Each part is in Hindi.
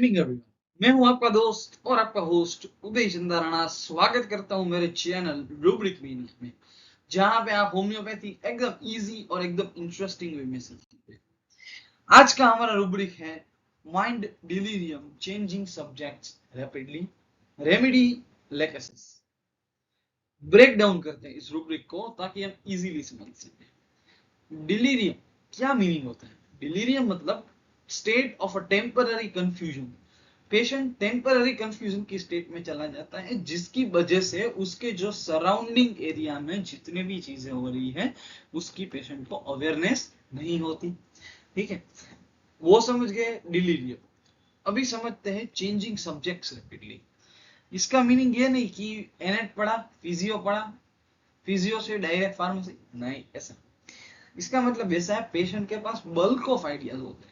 इवनिंग एवरीवन, मैं हूं आपका दोस्त और आपका होस्ट उदय चंदा राणा। स्वागत करता हूं मेरे चैनल रूब्रिक मीनिंग में, जहां पे आप होम्योपैथी एकदम इजी और एकदम इंटरेस्टिंग वे में सीखते हैं। आज का हमारा रूब्रिक है mind delirium changing subjects rapidly, remedy lachesis. Break down करते हैं इस रूब्रिक को ताकि हम इजीली समझ सकें। डिलीरियम क्या मीनिंग होता है? डिलीरियम मतलब state of a temporary confusion. Patient temporary confusion की स्टेट में चला जाता है, जिसकी वजह से उसके जो सराउंडिंग एरिया में जितने भी चीजें हो रही है उसकी पेशेंट को अवेयरनेस नहीं होती। ठीक है, वो समझ गए डिलीरियम। अभी समझते हैं चेंजिंग सब्जेक्ट्स रैपिडली। इसका मीनिंग ये नहीं कि एनेट पढ़ा, फिजियो पढ़ा, फिजियो से डायरेक्ट फार्मेसी, नहीं ऐसा। इसका मतलब ऐसा है, पेशेंट के पास बल्क ऑफ आइडियाज होते हैं,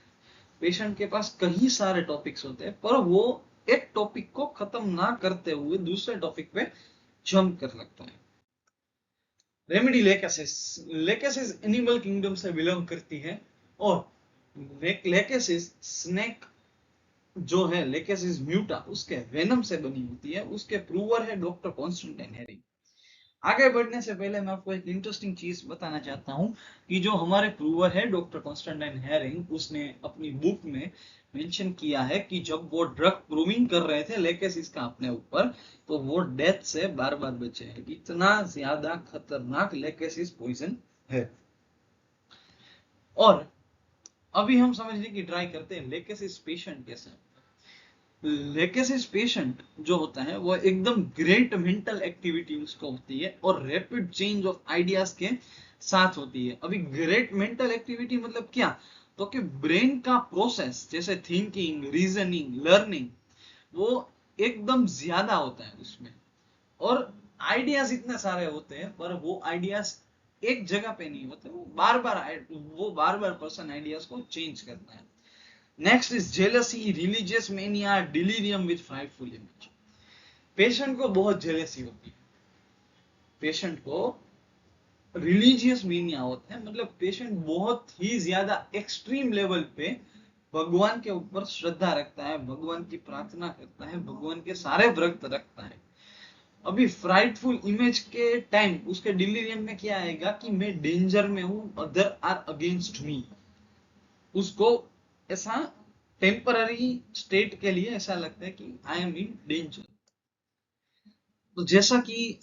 पेशेंट के पास कई सारे टॉपिक्स होते हैं, पर वो एक टॉपिक को खत्म ना करते हुए दूसरे टॉपिक पे जंप कर लगता है। Remedy lachesis. Lachesis animal kingdom से बिलोंग करती है और लेकेसिस स्नेक जो है, लेकेसिस म्यूटा, उसके वेनम से बनी होती है। उसके प्रूवर है डॉक्टर कॉन्स्टेंटाइन हेरिंग। आगे बढ़ने से पहले मैं आपको एक इंटरेस्टिंग चीज बताना चाहता हूं कि जो हमारे प्रूवर है डॉक्टर कॉन्स्टेंटाइन हेरिंग, उसने अपनी बुक में मेंशन किया है कि जब वो ड्रग प्रूविंग कर रहे थे लेकेसिस का अपने ऊपर, तो वो डेथ से बार बार बचे हैं। इतना ज्यादा खतरनाक लेकेसिस पॉइजन है। और अभी हम समझने की ट्राई करते हैं लेकेसिस पेशेंट कैसे। लेकेसिस पेशेंट जो होता है वो एकदम ग्रेट मेंटल एक्टिविटी उसको होती है और रैपिड चेंज ऑफ आइडियाज के साथ होती है। अभी ग्रेट मेंटल एक्टिविटी मतलब क्या? तो कि ब्रेन का प्रोसेस जैसे थिंकिंग, रीजनिंग, लर्निंग, वो एकदम ज्यादा होता है उसमें। और आइडियाज इतने सारे होते हैं, पर वो आइडियाज एक जगह पे नहीं होते, वो बार बार पर्सन आइडियाज को चेंज करता है। Next is jealousy, religious mania, delirium with frightful image. Patient को बहुत जेलसी होती है, पेशेंट को रिलीजियस मेनिया होता है, मतलब पेशेंट बहुत ही ज्यादा एक्सट्रीम लेवल पे भगवान के ऊपर श्रद्धा रखता है, भगवान की प्रार्थना करता है, भगवान के सारे व्रत रखता है। अभी फ्राइटफुल इमेज के टाइम उसके डिलीरियम में क्या आएगा कि मैं डेंजर में हूं, अदर आर अगेंस्ट मी। उसको ऐसा टेम्पररी स्टेट के लिए ऐसा लगता है कि आई एम इन डेंजर। तो जैसा कि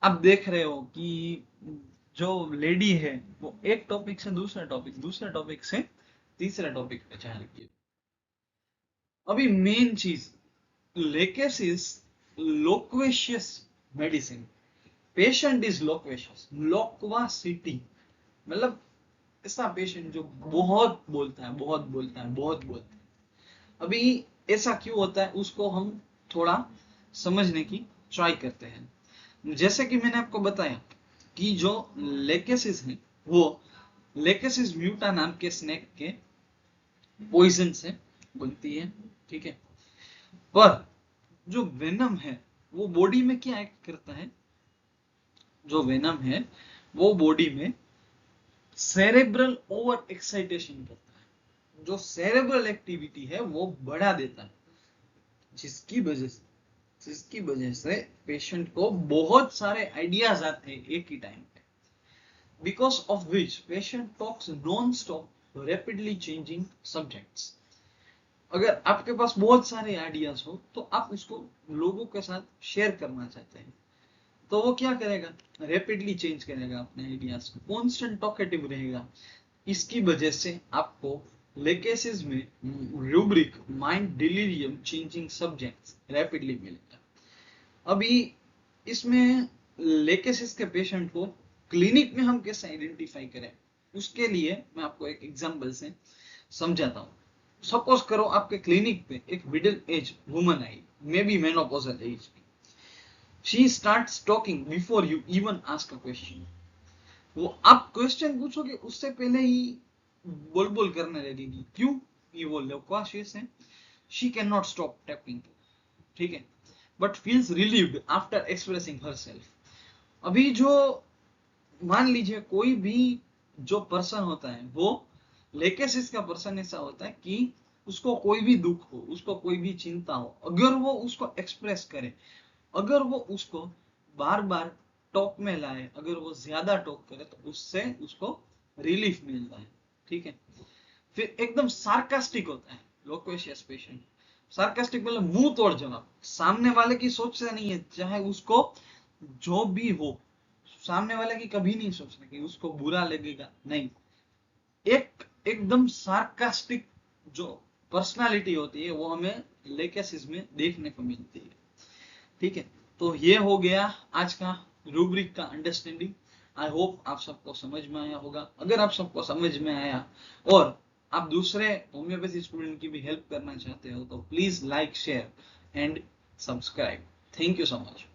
आप देख रहे हो कि जो लेडी है वो एक टॉपिक से दूसरे टॉपिक, दूसरे टॉपिक से तीसरे टॉपिक पे जा रही है। अभी मेन चीज, लेकेसिस लोक्वेशियस मेडिसिन। पेशेंट इज लोक्वेशियस, लोक्वासिटी मतलब ऐसा पेशेंट जो बहुत बोलता है, बहुत बोलता है, बहुत बोलता है। अभी ऐसा क्यों होता है उसको हम थोड़ा समझने की ट्राई करते हैं। जैसे कि मैंने आपको बताया कि जो लेकेसिस है वो लेकेसिस म्यूटा नाम के स्नेक के पॉइजन से बनती है। ठीक है, पर जो वेनम है वो बॉडी में क्या एक्ट करता है? जो वेनम है वो बॉडी में सेरेब्रल ओवर एक्साइटेशन करता है, जो सेरेब्रल एक्टिविटी है वो बढ़ा देता है, जिसकी वजह से पेशेंट को बहुत सारे आइडियाज आते हैं एक ही टाइम पे, because of which patient talks non stop rapidly changing subjects. अगर आपके पास बहुत सारे आइडियाज हो तो आप उसको लोगों के साथ शेयर करना चाहते हैं, तो वो क्या करेगा? रैपिडली चेंज करेगा अपने आइडियाज को, कॉन्स्टेंट टॉकेटिव रहेगा। इसकी वजह से आपको लेकेसिस में rubric mind delirium changing subjects rapidly मिलेगा। अभी इसमें लेकेसिस के पेशेंट को क्लिनिक में हम कैसे आइडेंटिफाई करें, उसके लिए मैं आपको एक एग्जांपल से समझाता हूं। सपोज करो आपके क्लिनिक पे एक middle age woman I, may be menopausal as. She starts talking before you even ask a question. वो आप क्वेश्चन पूछोगे उससे पहले ही बोल बोल करने लगेगी। क्यों? कि वो लोक्वाशियस है। She can not stop tapping. ठीक है, but feels relieved after expressing herself. अभी जो मान लीजिए कोई भी जो पर्सन होता है वो लेकेसिस का पर्सन ऐसा होता है कि उसको कोई भी दुख हो, उसको कोई भी चिंता हो, अगर वो उसको एक्सप्रेस करे, अगर वो उसको बार बार टॉक में लाए, अगर वो ज्यादा टॉक करे तो उससे उसको रिलीफ मिलता है। ठीक है। फिर एकदम सार्कास्टिक होता है लोक्वेशियस पेशेंट। सार्कास्टिक मतलब मुंह तोड़ जवाब, सामने वाले की सोच से नहीं है, चाहे उसको जो भी हो, सामने वाले की कभी नहीं सोचना कि उसको बुरा लगेगा, नहीं। एक एकदम सार्कास्टिक जो पर्सनालिटी होती है वो हमें लेकेसिस में देखने को मिलती है। ठीक है। तो ये हो गया आज का रूब्रिक का अंडरस्टैंडिंग। आई होप आप सबको समझ में आया होगा। अगर आप सबको समझ में आया और आप दूसरे होम्योपैथी स्टूडेंट की भी हेल्प करना चाहते हो तो please like, share and subscribe. Thank you so much.